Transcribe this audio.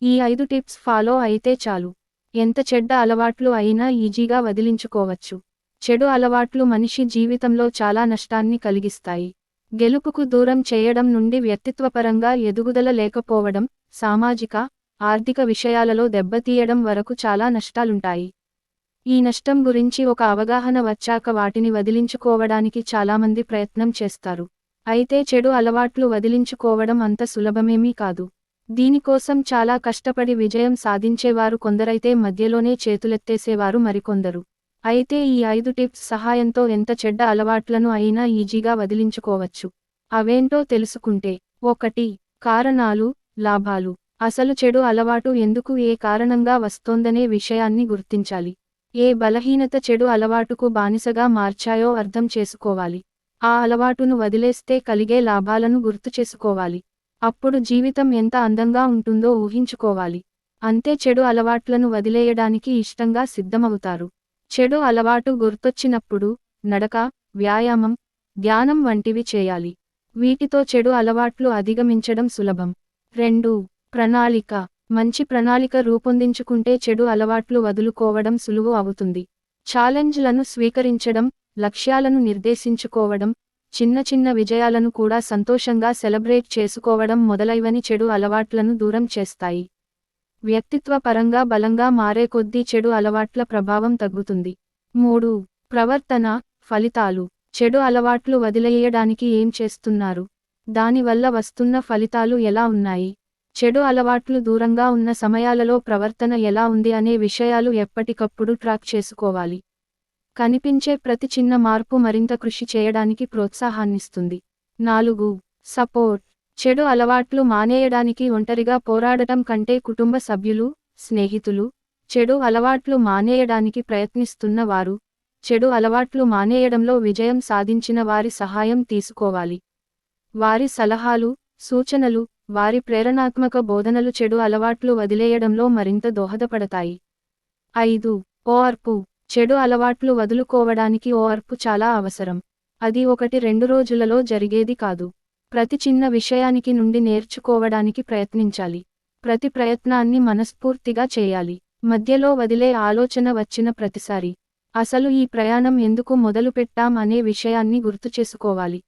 ఈ 5 tips follow అయితే చాలు. ఎంత చెడ్డ అలవాట్లు అయినా ఈజీగా వదిలించుకోవచ్చు. చెడు అలవాట్లు మనిషి జీవితంలో చాలా నష్టాన్ని కలిగిస్తాయి. గెలుపుకు దూరం చేయడం నుండి వ్యక్తిత్వపరంగా ఎదుగుదల లేకపోవడం, సామాజిక, ఆర్థిక విషయాలలో దెబ్బతీయడం వరకు చాలా నష్టాలుంటాయి. ఈ నష్టం గురించి ఒక అవగాహన వచ్చాక వాటిని వదిలించుకోవడానికి చాలామంది ప్రయత్నం చేస్తారు. అయితే చెడు అలవాట్లు వదిలించుకోవడం అంత సులభమేమీ కాదు. దీనికోసం చాలా కష్టపడి విజయం సాధించేవారు కొందరైతే మధ్యలోనే చేతులెత్తేసేవారు మరికొందరు. అయితే ఈ 5 టిప్స్ సహాయంతో ఎంత చెడ్డ అలవాట్లను అయినా ఈజీగా వదిలించుకోవచ్చు. అవేంటో తెలుసుకుంటే 1. కారణాలు, లాభాలు. అసలు చెడు అలవాటు ఎందుకు ఏ కారణంగా వస్తోందనే విషయాన్ని గుర్తించాలి. ఏ బలహీనత చెడు అలవాటుకు బానిసగా మార్చాయో అర్థం చేసుకోవాలి. ఆ అలవాటును వదిలేస్తే కలిగే లాభాలను గుర్తుచేసుకోవాలి. అప్పుడు జీవితం ఎంత అందంగా ఉంటుందో ఊహించుకోవాలి. అంతే చెడు అలవాట్లను వదిలేయడానికి ఇష్టంగా సిద్ధమవుతారు. చెడు అలవాటు గుర్తొచ్చినప్పుడు నడక, వ్యాయామం, ధ్యానం వంటివి చేయాలి. వీటితో చెడు అలవాట్లు అధిగమించడం సులభం. 2. ప్రణాళిక. మంచి ప్రణాళిక రూపొందించుకుంటే చెడు అలవాట్లు వదులుకోవడం సులువు అవుతుంది. ఛాలెంజ్లను స్వీకరించడం, లక్ష్యాలను నిర్దేశించుకోవడం, చిన్న చిన్న విజయాలను కూడా సంతోషంగా సెలబ్రేట్ చేసుకోవడం మొదలైనవి చెడు అలవాట్లను దూరం చేస్తాయి. వ్యక్తిత్వ పరంగా బలంగా మారే కొద్దీ చెడు అలవాట్ల ప్రభావం తగ్గుతుంది. 3. ప్రవర్తన, ఫలితాలు. చెడు అలవాట్లు వదిలేయడానికి ఏం చేస్తున్నారు? దానివల్ల వస్తున్న ఫలితాలు ఎలా ఉన్నాయి? చెడు అలవాట్లు దూరంగా ఉన్న సమయాలలో ప్రవర్తన ఎలా ఉంది అనే విషయాలు ఎప్పటికప్పుడు ట్రాక్ చేసుకోవాలి. కనిపించే ప్రతి చిన్న మార్పు మరింత కృషి చేయడానికి ప్రోత్సాహాన్నిస్తుంది. 4. సపోర్ట్. చెడు అలవాట్లు మానేయడానికి ఒంటరిగా పోరాడటం కంటే కుటుంబ సభ్యులు, స్నేహితులు, చెడు అలవాట్లు మానేయడానికి ప్రయత్నిస్తున్న వారు, చెడు అలవాట్లు మానేయడంలో విజయం సాధించిన వారి సహాయం తీసుకోవాలి. వారి సలహాలు, సూచనలు, వారి ప్రేరణాత్మక బోధనలు చెడు అలవాట్లు వదిలేయడంలో మరింత దోహదపడతాయి. 5. ఓర్పు. చెడు అలవాట్లు వదులుకోవడానికి ఓర్పు చాలా అవసరం. అది 1-2 రోజులలో జరిగేది కాదు. ప్రతి చిన్న విషయానికి నుండి నేర్చుకోవడానికి ప్రయత్నించాలి. ప్రతి ప్రయత్నాన్ని మనస్ఫూర్తిగా చేయాలి. మధ్యలో వదిలే ఆలోచన వచ్చిన ప్రతిసారి అసలు ఈ ప్రయాణం ఎందుకు మొదలుపెట్టాం అనే విషయాన్ని గుర్తుచేసుకోవాలి.